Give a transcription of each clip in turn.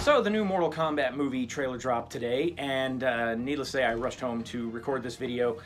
So the new Mortal Kombat movie trailer dropped today, and needless to say, I rushed home to record this video.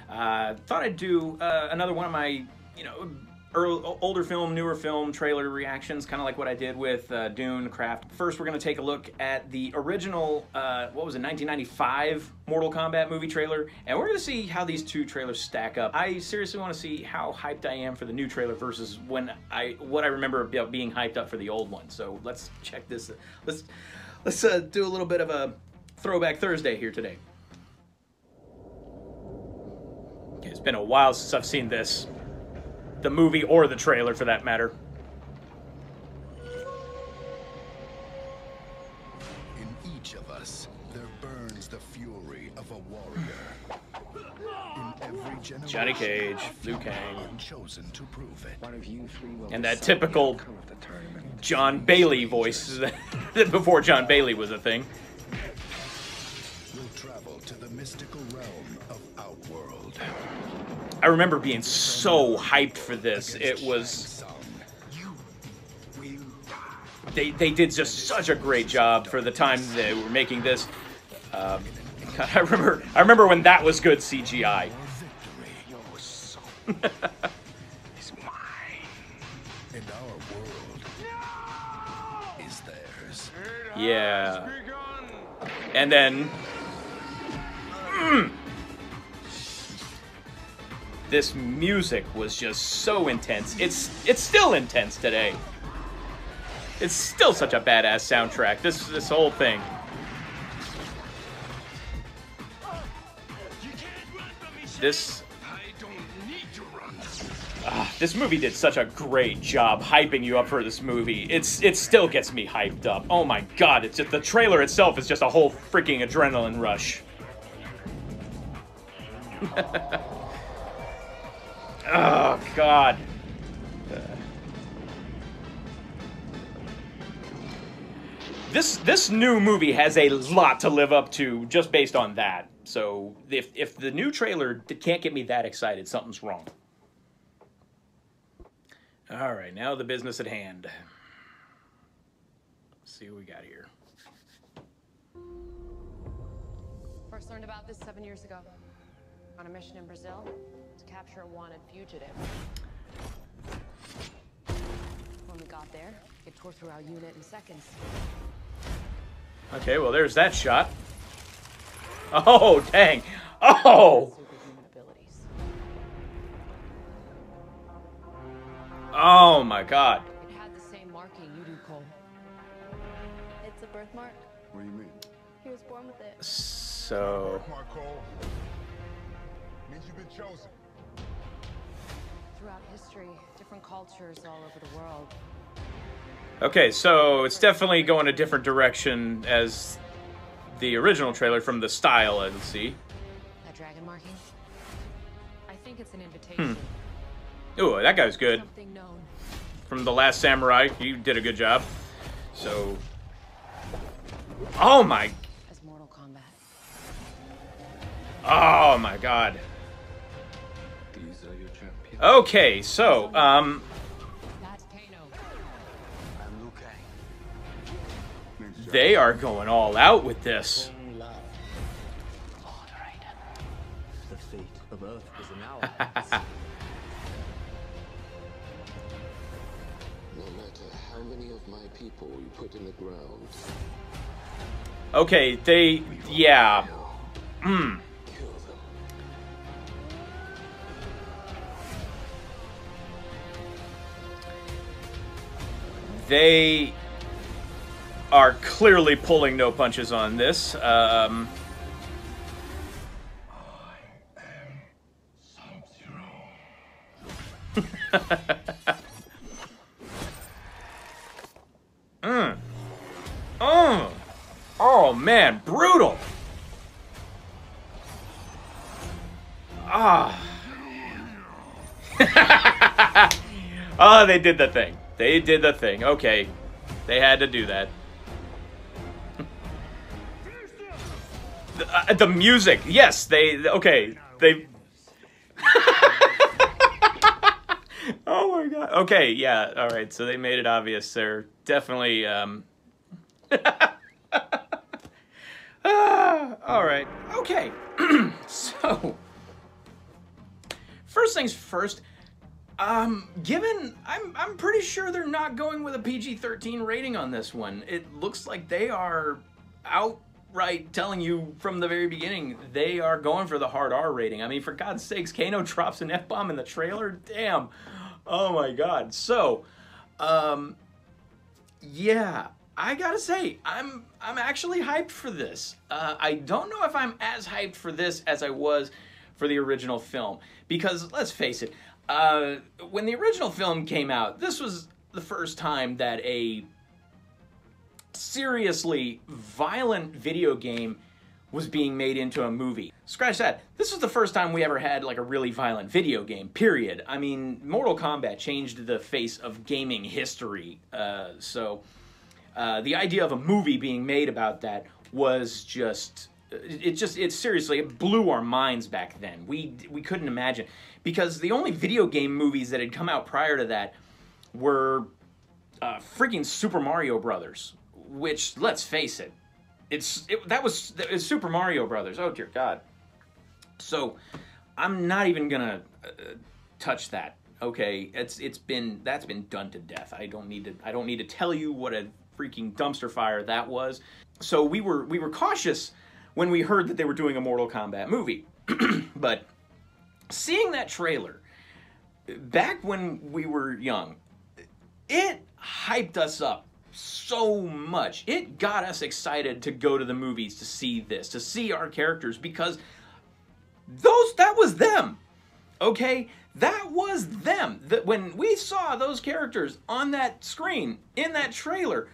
Thought I'd do another one of my, older film, newer film trailer reactions, kind of like what I did with Dune, Craft. First, we're going to take a look at the original, what was it, 1995 Mortal Kombat movie trailer, and we're going to see how these two trailers stack up. I seriously want to see how hyped I am for the new trailer versus what I remember about being hyped up for the old one. So let's check this. Let's do a little bit of a Throwback Thursday here today. Okay, it's been a while since I've seen this. The movie or the trailer, for that matter. In each of us, there burns the fury of a warrior. In every generation, Johnny Cage, Liu Kang, chosen to prove it. and that typical John Bailey voice before John Bailey was a thing. We'll travel to the mystical realm of Outworld. I remember being so hyped for this. It was... They did just such a great job for the time they were making this. I remember when that was good CGI. Is mine. And our world is theirs. Yeah. And then... This music was just so intense. It's still intense today. It's still such a badass soundtrack. This whole thing. This movie did such a great job hyping you up for this movie. It still gets me hyped up. Oh my god! It's just, the trailer itself is just a whole freaking adrenaline rush. Oh, God. This new movie has a lot to live up to just based on that. So if the new trailer can't get me that excited, something's wrong. All right, now the business at hand. Let's see what we got here. First learned about this 7 years ago. On a mission in Brazil to capture a wanted fugitive. When we got there, it tore through our unit in seconds. Okay, well, there's that shot. Oh, dang. Oh! Superhuman abilities. Oh, my God. It had the same marking you do, Cole. It's a birthmark. What do you mean? He was born with it. So... Mark Cole. Means you've been chosen. Throughout history, different cultures all over the world. Okay, so it's definitely going a different direction as the original trailer from the style, I see. That dragon marking? I think it's an invitation. Ooh, that guy's good. Something known. From The Last Samurai, he did a good job. So... Oh my... As Mortal Kombat. Oh my god. These are your champions. Okay, so, That's Kano. I'm Liu Kang. they are going all out with this. Lord Raiden. The fate of Earth is in our hands. No matter how many of my people you put in the ground, Okay, they... Yeah. kill them. They are clearly pulling no punches on this. Oh man, brutal. Ah. Oh, they did the thing. They did the thing. Okay. They had to do that. The music. Yes, they... Okay. They... Oh my god. Okay, yeah. All right. So they made it obvious. They're definitely All right. Okay. So, first things first. Given I'm pretty sure they're not going with a PG-13 rating on this one. It looks like they are outright telling you from the very beginning they are going for the hard R rating. I mean, for God's sakes, Kano drops an F-bomb in the trailer. Damn. Oh my God. So, yeah. I gotta say, I'm actually hyped for this. I don't know if I'm as hyped for this as I was for the original film. Because, let's face it, when the original film came out, this was the first time that a seriously violent video game was being made into a movie. Scratch that. This was the first time we ever had like a really violent video game, period. I mean, Mortal Kombat changed the face of gaming history. The idea of a movie being made about that was it blew our minds back then. We couldn't imagine, because the only video game movies that had come out prior to that were freaking Super Mario Brothers, which, let's face it, that was Super Mario Brothers. Oh dear God. So I'm not even gonna touch that. Okay, that's been done to death. I don't need to tell you what a freaking dumpster fire that was. So we were cautious when we heard that they were doing a Mortal Kombat movie. But seeing that trailer back when we were young, it hyped us up so much. It got us excited to go to the movies to see this, to see our characters, because that was them. Okay? That was them. When we saw those characters on that screen, in that trailer,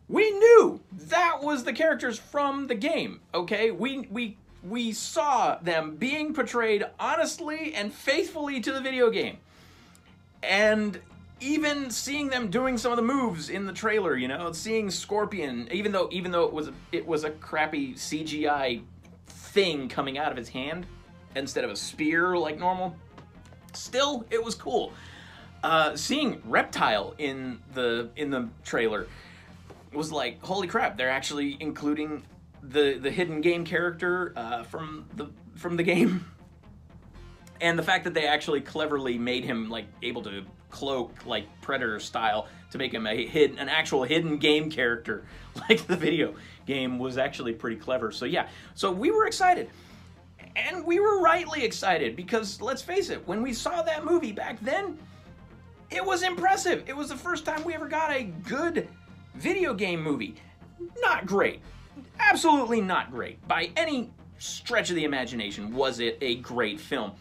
we knew that was the characters from the game, okay? We saw them being portrayed honestly and faithfully to the video game. And even seeing them doing some of the moves in the trailer, you know, seeing Scorpion, even though it was a crappy CGI thing coming out of his hand instead of a spear like normal, still, it was cool. Seeing Reptile in the trailer was like, holy crap, they're actually including the hidden game character from the game. And the fact that they actually cleverly made him like able to cloak like Predator style to make him an actual hidden game character like the video game was actually pretty clever. So yeah, so we were excited. And we were rightly excited, because let's face it, when we saw that movie back then, it was impressive. It was the first time we ever got a good video game movie. Not great. Absolutely not great. By any stretch of the imagination was it a great film.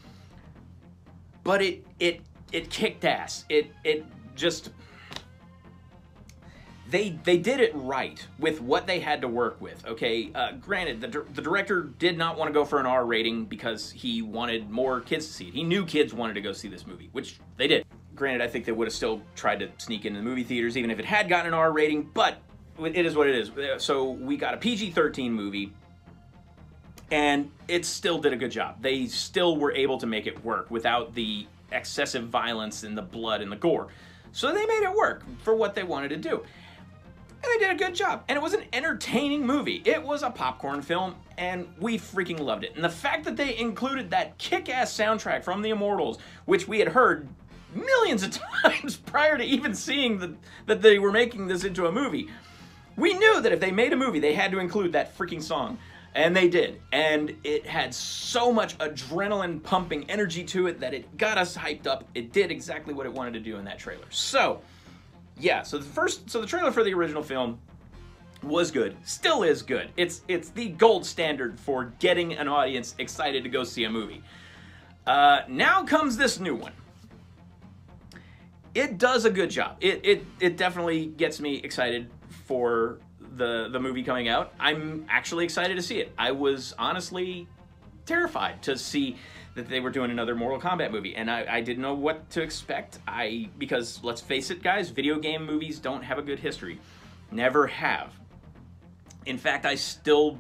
But it kicked ass. They did it right with what they had to work with, okay? Granted, the director did not want to go for an R rating because he wanted more kids to see it. He knew kids wanted to go see this movie, which they did. Granted, I think they would have still tried to sneak into the movie theaters even if it had gotten an R rating, but it is what it is. So we got a PG-13 movie, and it still did a good job. They still were able to make it work without the excessive violence and the blood and the gore. So they made it work for what they wanted to do. And they did a good job. And it was an entertaining movie. It was a popcorn film, and we freaking loved it. And the fact that they included that kick-ass soundtrack from The Immortals, which we had heard millions of times prior to even seeing that they were making this into a movie, we knew that if they made a movie, they had to include that freaking song. And they did. And it had so much adrenaline pumping energy to it that it got us hyped up. It did exactly what it wanted to do in that trailer. So yeah, so the trailer for the original film was good, still is good. It's the gold standard for getting an audience excited to go see a movie. Now comes this new one. It does a good job. It definitely gets me excited for the movie coming out. I'm actually excited to see it. I was honestly terrified to see that they were doing another Mortal Kombat movie, and I didn't know what to expect. Because let's face it, guys, video game movies don't have a good history. Never have. In fact, I still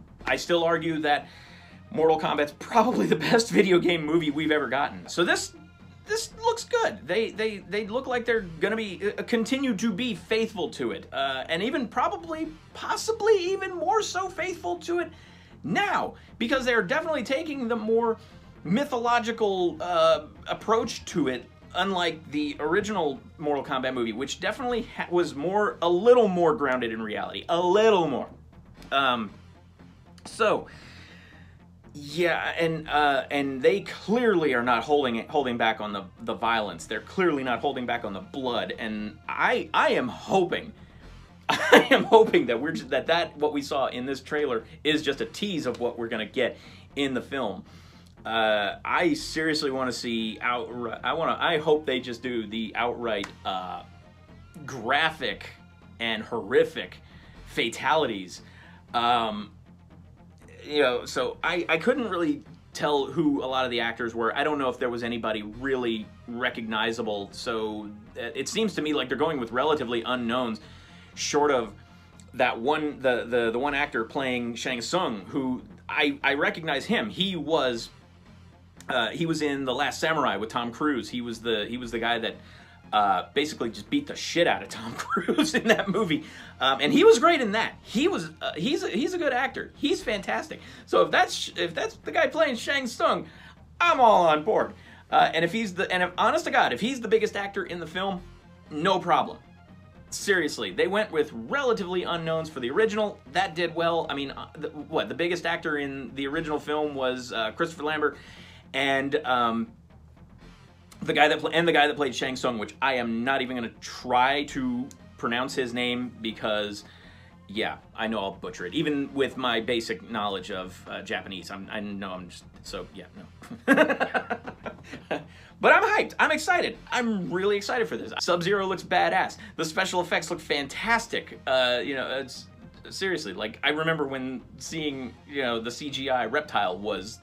argue that Mortal Kombat's probably the best video game movie we've ever gotten. So this this looks good. They look like they're gonna be continue to be faithful to it, and even possibly even more so faithful to it now, because they're definitely taking the more mythological approach to it, unlike the original Mortal Kombat movie, which definitely was a little more grounded in reality, a little more. So yeah, and they clearly are not holding back on the violence. They're clearly not holding back on the blood, and I am hoping that what we saw in this trailer is just a tease of what we're gonna get in the film. I seriously want to see I hope they just do the outright graphic and horrific fatalities. You know, so I couldn't really tell who a lot of the actors were. I don't know if there was anybody really recognizable, so it seems to me like they're going with relatively unknowns, short of that one, the one actor playing Shang Tsung, who I recognize him. He was in The Last Samurai with Tom Cruise. He was the guy that basically just beat the shit out of Tom Cruise in that movie, and he was great in that. He's a good actor. He's fantastic. So if that's the guy playing Shang Tsung, I'm all on board. And if honest to God, if he's the biggest actor in the film, no problem. Seriously, they went with relatively unknowns for the original. That did well. I mean, the biggest actor in the original film was Christopher Lambert, and the guy that played Shang Tsung, which I am not even going to try to pronounce his name because, yeah, I know I'll butcher it. Even with my basic knowledge of Japanese, I know I'm just, so yeah, no. But I'm hyped. I'm excited. I'm really excited for this. Sub-Zero looks badass. The special effects look fantastic. You know, it's seriously, like, I remember when seeing, you know, the CGI reptile was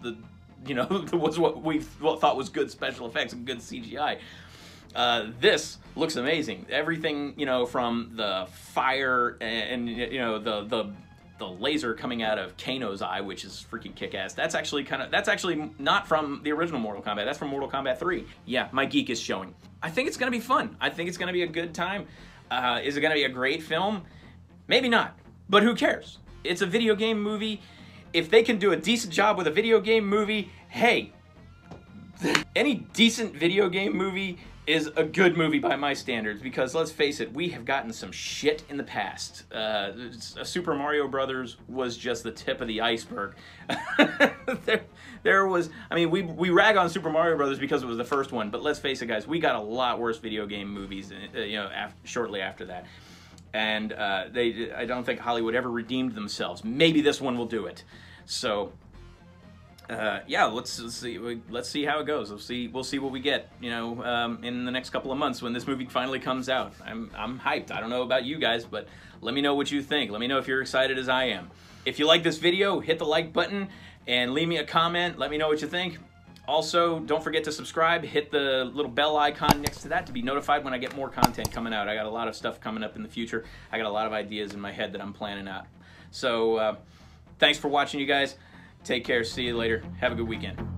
was what we thought was good special effects and good CGI. This looks amazing. Everything, you know, from the fire and you know, the laser coming out of Kano's eye, which is freaking kick-ass. That's actually not from the original Mortal Kombat. That's from Mortal Kombat 3. Yeah, my geek is showing. I think it's gonna be fun. I think it's gonna be a good time. Is it gonna be a great film? Maybe not, but who cares? It's a video game movie. If they can do a decent job with a video game movie, hey, any decent video game movie is a good movie by my standards, because let's face it, we have gotten some shit in the past. Super Mario Brothers was just the tip of the iceberg. there was, I mean, we rag on Super Mario Brothers because it was the first one, but let's face it, guys, we got a lot worse video game movies, you know, shortly after that. And I don't think Hollywood ever redeemed themselves. Maybe this one will do it. So yeah, let's see how it goes. We'll see what we get, you know, in the next couple of months when this movie finally comes out. I'm hyped. I don't know about you guys, but let me know what you think. Let me know if you're excited as I am. If you like this video, hit the like button and leave me a comment. Let me know what you think. Also, don't forget to subscribe. Hit the little bell icon next to that to be notified when I get more content coming out. I got a lot of stuff coming up in the future. I got a lot of ideas in my head that I'm planning out. So, thanks for watching, you guys. Take care. See you later. Have a good weekend.